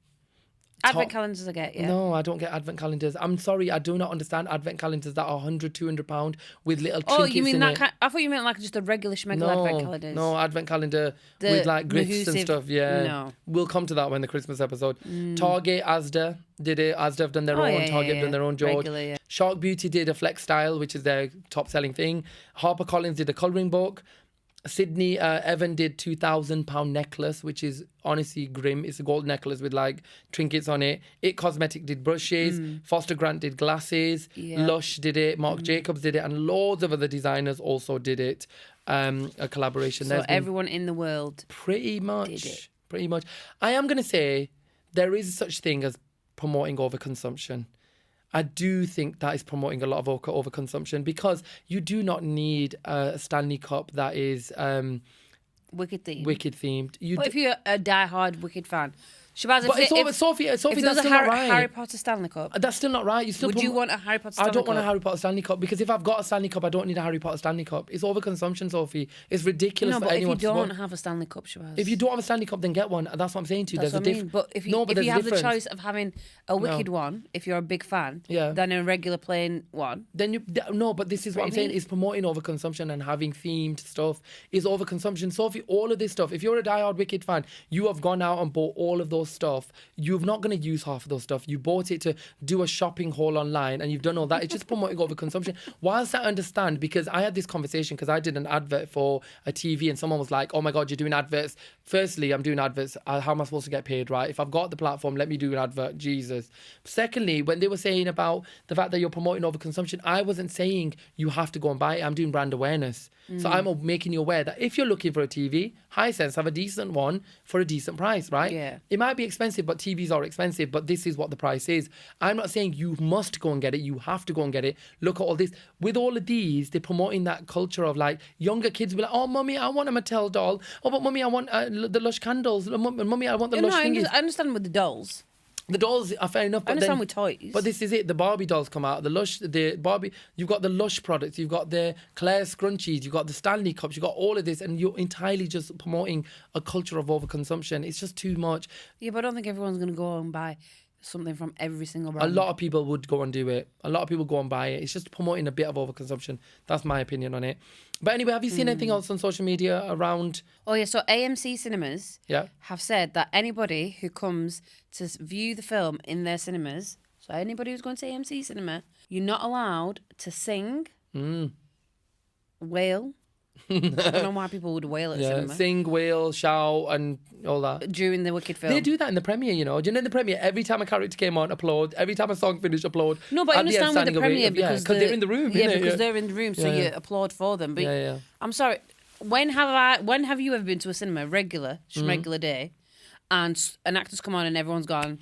Advent calendars I get, yeah. No, I don't get advent calendars. I'm sorry, I do not understand advent calendars that are £100, £200 with little trinkets in it. Oh, you mean that kind? I thought you meant like just a regular schmeggle advent calendars. No, advent calendar with like grits and stuff. Yeah, no. We'll come to that when the Christmas episode. Target, Asda did it. Asda have done their own. Target have done their own. George. Regular, yeah. Shark Beauty did a flex style, which is their top selling thing. HarperCollins did a colouring book. Sydney Evan did £2,000 necklace, which is honestly grim. It's a gold necklace with like trinkets on it. It Cosmetic did brushes. Foster Grant did glasses. Yeah. Lush did it. Marc Jacobs did it, and loads of other designers also did it. A collaboration. So everyone in the world pretty much did it. Pretty much. I am going to say there is such thing as promoting overconsumption. I do think that is promoting a lot of overconsumption because you do not need a Stanley Cup that is Wicked themed. Wicked themed. But if you're a die-hard Wicked fan, Shabaz, Sophie, if that's there was still a not right. Harry Potter Stanley Cup, That's still not right. would you want a Harry Potter Stanley Cup? I don't want a Harry Potter Stanley Cup because if I've got a Stanley Cup, I don't need a Harry Potter Stanley Cup. It's overconsumption, Sophie. It's ridiculous No, for but if you anyone to don't support. have a Stanley Cup, Shabaz. If you don't have a Stanley Cup, then get one. That's what I'm saying to you. That's There's what a I mean. difference. But if you have the choice of having a Wicked one, if you're a big fan, than a regular plain one, then no. But this is what I'm saying: is promoting overconsumption and having themed stuff is overconsumption. Sophie, all of this stuff. If you're a diehard Wicked fan, you have gone out and bought all of those stuff. You're not going to use half of those stuff. You bought it to do a shopping haul online, and you've done all that. It's just promoting overconsumption. Whilst I understand, because I had this conversation because I did an advert for a TV, and someone was like, "Oh my God, you're doing adverts." Firstly, I'm doing adverts. How am I supposed to get paid, right? If I've got the platform, let me do an advert. Jesus. Secondly, when they were saying about the fact that you're promoting overconsumption, I wasn't saying you have to go and buy it. I'm doing brand awareness. So I'm making you aware that if you're looking for a TV, Hisense have a decent one for a decent price, right? Yeah. It might be expensive, but TVs are expensive, but this is what the price is. I'm not saying you must go and get it. You have to go and get it. Look at all this. With all of these, they're promoting that culture of like younger kids will be like, oh, mummy, I want a Mattel doll. Oh, but mummy, I want the Lush candles. Mummy, I want the Lush thingies. I understand with the dolls. The dolls are fair enough. I understand with toys. But this is it. The Barbie dolls come out. You've got the Lush products. You've got the Claire scrunchies. You've got the Stanley cups. You've got all of this. And you're entirely just promoting a culture of overconsumption. It's just too much. Yeah, but I don't think everyone's going to go and buy something from every single brand. A lot of people would go and do it. A lot of people go and buy it. It's just promoting a bit of overconsumption. That's my opinion on it. But anyway, have you seen anything else on social media around? Oh yeah, so AMC Cinemas have said that anybody who comes to view the film in their cinemas, so anybody who's going to AMC Cinema, you're not allowed to sing, wail. I don't know why people would wail at cinema. Sing, wail, shout, and all that. During the Wicked film. They do that in the premiere, you know. Do you know in the premiere, every time a character came on, applaud. Every time a song finished, applaud. No, but I understand with the premiere because they're in the room. Yeah, because they're in the room, so you applaud for them. But I'm sorry, when have you ever been to a cinema, regular day, and an actor's come on and everyone's gone?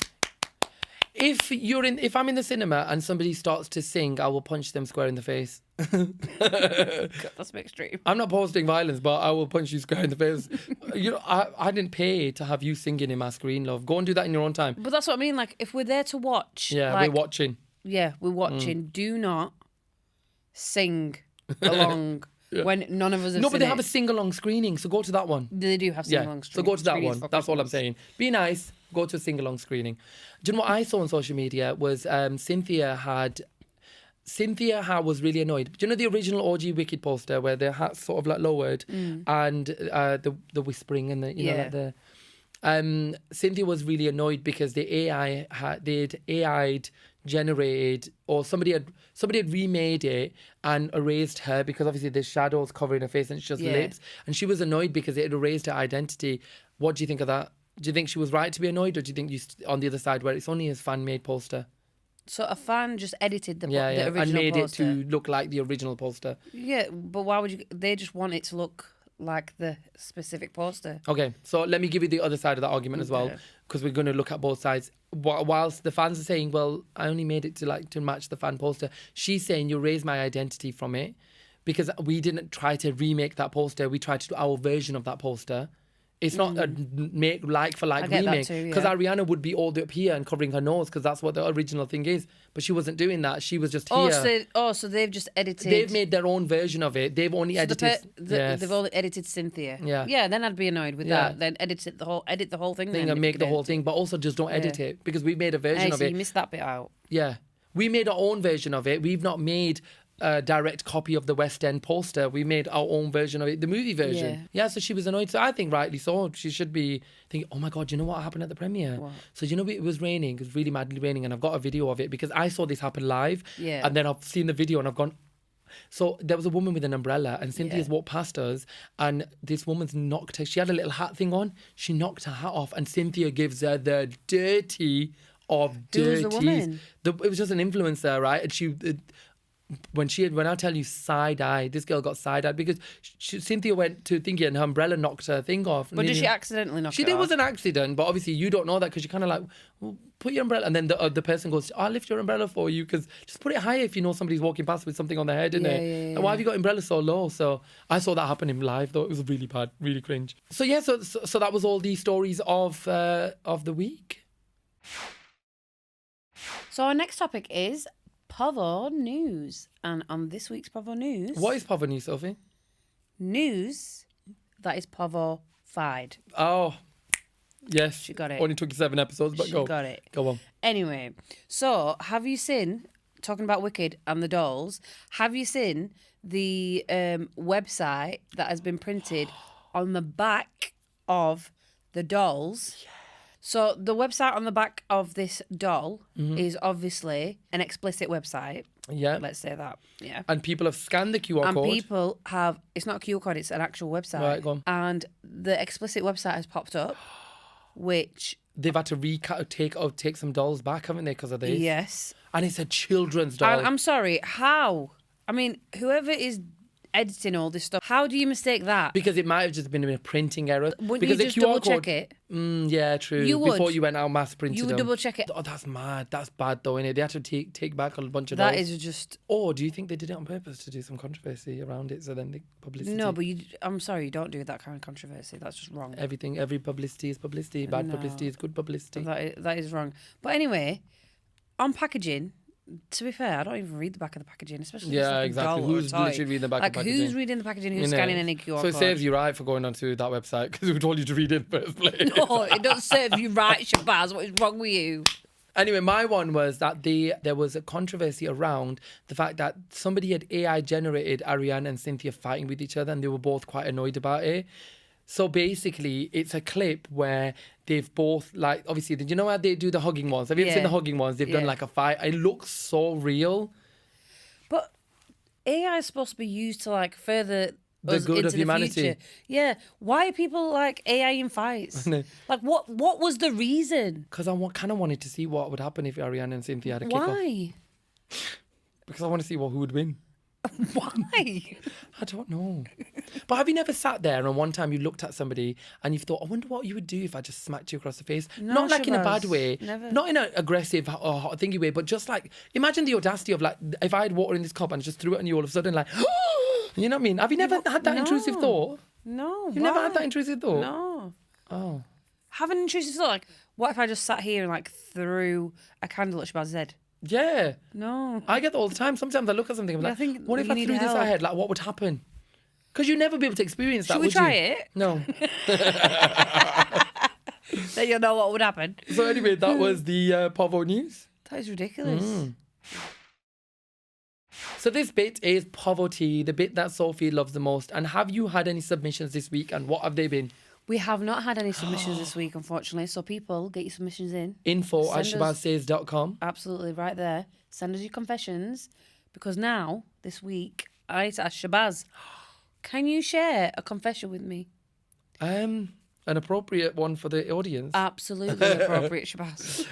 If I'm in the cinema and somebody starts to sing, I will punch them square in the face. God, that's a bit extreme. I'm not posting violence, but I will punch you square in the face. You know, I didn't pay to have you singing in my screen, love. Go and do that in your own time. But that's what I mean. Like, if we're there to watch, we're watching. Yeah, we're watching. Do not sing along when none of us have No, but they have it. a sing-along screening, so go to that one. They do have sing-along So go to that one. That's all I'm saying. Be nice. Go to a sing-along screening. Do you know what I saw on social media was Cynthia was really annoyed. Do you know the original OG Wicked poster where their hats sort of like lowered and the whispering and the Cynthia was really annoyed because the they'd AI'd generated, or somebody had remade it and erased her because obviously there's shadows covering her face and it's just lips, and she was annoyed because it had erased her identity. What do you think of that? Do you think she was right to be annoyed, or do you think on the other side where it's only his fan-made poster? So a fan just edited the original and made poster. it to look like the original poster. Yeah, but why would you? They just want it to look like the specific poster. Okay, so let me give you the other side of that argument as well, because we're going to look at both sides. Whilst the fans are saying, well, I only made it to match the fan poster, she's saying you raised my identity from it because we didn't try to remake that poster. We tried to do our version of that poster. It's not a like for like remake, because Ariana would be all the way up here and covering her nose, because that's what the original thing is. But she wasn't doing that. She was just here. So they've just edited. They've made their own version of it. They've only edited. They've only edited Cynthia. Yeah. Then I'd be annoyed with that. Then edit the whole thing. And make the whole thing, but also just don't edit it, because we made a version of it. You missed that bit out. Yeah, we made our own version of it. We've not made a direct copy of the West End poster. We made our own version of it, the movie version. Yeah, so she was annoyed. So I think rightly so. She should be thinking, oh my God, you know what happened at the premiere? What? So it was raining. It was really madly raining, and I've got a video of it because I saw this happen live. Yeah. And then I've seen the video and I've gone. So there was a woman with an umbrella, and Cynthia's walked past us, and this woman's knocked her. She had a little hat thing on. She knocked her hat off, and Cynthia gives her the dirty of dirties. Who was the woman? It was just an influencer, right? And she. When I tell you side-eye, this girl got side-eyed because Cynthia went to thingy and her umbrella knocked her thing off. But did she accidentally knock it off? It was an accident, but obviously you don't know that because you're kind of like, well, put your umbrella. And then the person goes, I'll lift your umbrella for you, because just put it higher if you know somebody's walking past with something on their head, isn't it? Yeah. And why have you got umbrella so low? So I saw that happen in live, though. It was really bad, really cringe. So yeah, so that was all the stories of the week. So our next topic is Povo News. And on this week's Povo News... What is Povo News, Sophie? News that is Povo-fied. Oh, yes. She got it. Only took 7 episodes, but She got it. Go on. Anyway, so have you seen, talking about Wicked and the dolls, have you seen the website that has been printed on the back of the dolls? Yeah. So the website on the back of this doll is obviously an explicit website. Yeah. Let's say that. Yeah. And people have scanned the QR code. And people have, it's not a QR code, it's an actual website. Right, go on. And the explicit website has popped up, which... They've had to take some dolls back, haven't they, because of this? Yes. And it's a children's doll. I'm sorry, how? I mean, whoever is editing all this stuff, how do you mistake that? Because it might have just been a printing error. Wouldn't because you just double check it? Yeah, true. You would. Before you went out mass printed You would them. double check it. Oh, that's mad. That's bad though, innit? They had to take back a bunch of dolls. That is just... Or do you think they did it on purpose to do some controversy around it, so then the publicity... No, but I'm sorry, you don't do that kind of controversy. That's just wrong. Every publicity is publicity. Bad publicity is good publicity. That is wrong. But anyway, on packaging... To be fair, I don't even read the back of the packaging, especially exactly. Who's literally reading the back of the packaging? Who's reading the packaging? Who's scanning any QR code? So it saves you right for going onto that website because we told you to read it in the first place. No, it doesn't serve you right, Shabaz. What is wrong with you? Anyway, my one was that there was a controversy around the fact that somebody had AI generated Ariana and Cynthia fighting with each other, and they were both quite annoyed about it. So basically, it's a clip where they've both, like, obviously, you know how they do the hugging ones? Have you ever seen the hugging ones? They've done like a fight. It looks so real. But AI is supposed to be used to, like, further the good into of humanity. Future. Yeah. Why are people like AI in fights? Like, what was the reason? Because I kind of wanted to see what would happen if Ariana and Cynthia had a kick-off. Why? Because I want to see who would win. Why? I don't know. But have you never sat there and one time you looked at somebody and you've thought, I wonder what you would do if I just smacked you across the face? No, not like Shabaz. in a bad way. Never. Not in an aggressive or hot thingy way, but just like, imagine the audacity of like, if I had water in this cup and just threw it on you all of a sudden, like, you know what I mean? Have you never had that intrusive thought? No. You've never had that intrusive thought? No. Oh. Have an intrusive thought, like, what if I just sat here and like threw a candle at Shabaz's head? Yeah. No. I get that all the time. Sometimes I look at something and I'm like, what if I threw this at her head? Like, what would happen? Because you'd never be able to experience that, Should we try it? No. Then you'll know what would happen. So anyway, that was the Povo News. That is ridiculous. So this bit is poverty, the bit that Sophie loves the most. And have you had any submissions this week, and what have they been? We have not had any submissions this week, unfortunately. So people, get your submissions in. info@shabazsays.com. Absolutely, right there. Send us your confessions. Because now, this week, I need to ask Shabaz, can you share a confession with me? an appropriate one for the audience. Absolutely appropriate, Shabaz.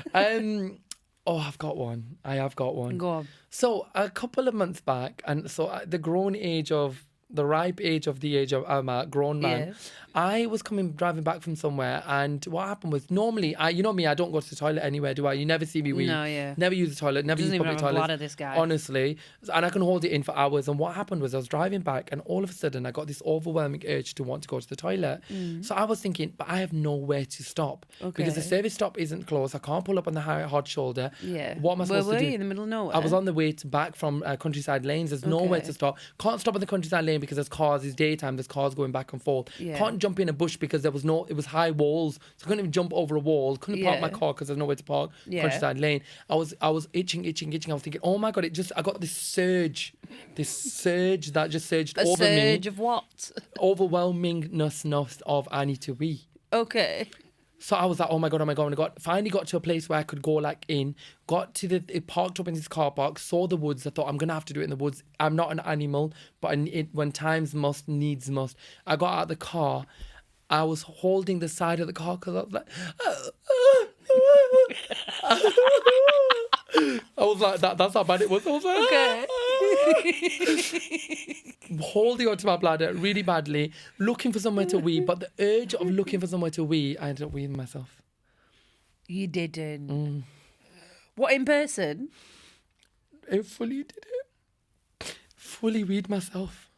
Oh, I've got one. I have got one. Go on. So a couple of months back, and so at the ripe age of the age of I'm a grown man. Yeah. I was driving back from somewhere, and what happened was normally you know me, I don't go to the toilet anywhere, do I? You never see me wee. No, yeah. Never use the toilet, never use Doesn't even public have a toilets. bladder, this guy. Honestly, and I can hold it in for hours. And what happened was I was driving back, and all of a sudden I got this overwhelming urge to want to go to the toilet. So I was thinking, but I have nowhere to stop because the Okay. service stop isn't close. I can't pull up on the hard shoulder. Yeah. What am I supposed Where to were do? you, in the middle of nowhere? I was on the way back from Countryside Lanes. There's nowhere Okay. to stop. Can't stop at the Countryside Lane because there's cars. It's daytime. There's cars going back and forth. Yeah. Can't jump in a bush because it was high walls. So I couldn't even jump over a wall. Couldn't park my Yeah. car because there's nowhere to park. Yeah. Countryside Lane. I was itching. I was thinking, oh my God, I got this surge that just surged A over surge me. of what? Overwhelmingness of I need to wee. Okay. So I was like, oh my God. Finally got to a place where I could go it parked up in this car park, saw the woods. I thought, I'm going to have to do it in the woods. I'm not an animal, but when times must, needs must. I got out of the car. I was holding the side of the car because I was like, I was like, that's how bad it was. I was like, Okay. holding onto my bladder really badly, looking for somewhere to wee. But the urge of looking for somewhere to wee, I ended up weeing myself. You didn't. What, in person? I fully did it. Fully weed myself.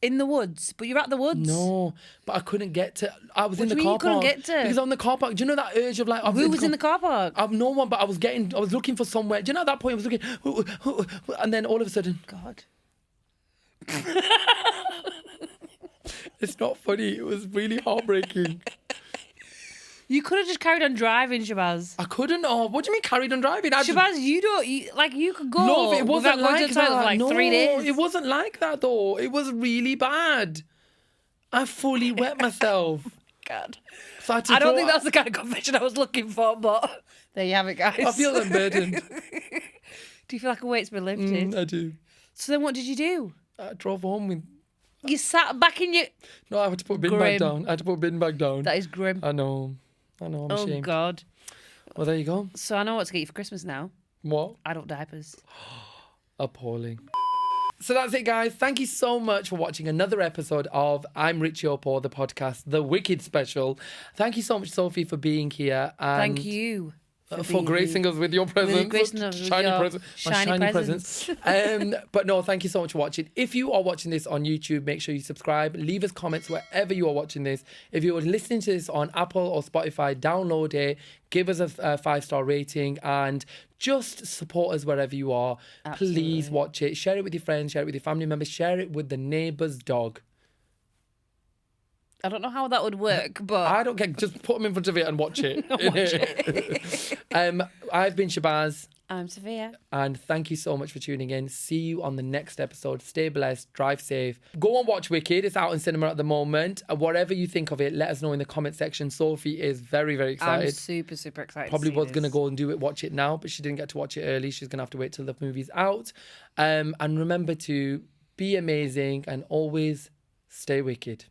In the woods? But you're at the woods? No, but I couldn't get to. I was What in the do you mean car you park. couldn't get to? Because I'm in the car park. Do you know that urge of like? Who was in the car park? I've no one, but I was looking for somewhere. Do you know at that point I was looking, and then all of a sudden, God. it's not funny. It was really heartbreaking. You could have just carried on driving, Shabaz. I couldn't. Oh, what do you mean carried on driving? Shabaz, you could go No, it wasn't without going to like the toilet that. for like No, 3 days. it wasn't like that though. It was really bad. I fully wet myself. God. So I, had to I don't throw- think that's the kind of confession I was looking for, but there you have it, guys. I feel unburdened. Do you feel like a weight's been lifted? I do. So then what did you do? I drove home with. You sat back in your... No, I had to put bin bag down. That is grim. I know. I'm Oh, ashamed. God. Well, there you go. So I know what to get you for Christmas now. What? Adult diapers. Appalling. So that's it, guys. Thank you so much for watching another episode of I'm IRYPPOD, the podcast, the Wicked special. Thank you so much, Sophie, for being here. And Thank you. for gracing us with your presence. gracing us with Shiny your present. My shiny presents. But no, thank you so much for watching. If you are watching this on YouTube, make sure you subscribe. Leave us comments wherever you are watching this. If you are listening to this on Apple or Spotify, download it. Give us a 5-star rating and just support us wherever you are. Absolutely. Please watch it. Share it with your friends. Share it with your family members. Share it with the neighbour's dog. I don't know how that would work, but... I don't care. Just put them in front of it and watch it. I've been Shabaz. I'm Sophia. And thank you so much for tuning in. See you on the next episode. Stay blessed. Drive safe. Go and watch Wicked. It's out in cinema at the moment. Whatever you think of it, let us know in the comment section. Sophie is very, very excited. I'm super, super excited. Probably to was see going to this. go and watch it now, but she didn't get to watch it early. She's going to have to wait till the movie's out. And remember to be amazing and always stay wicked.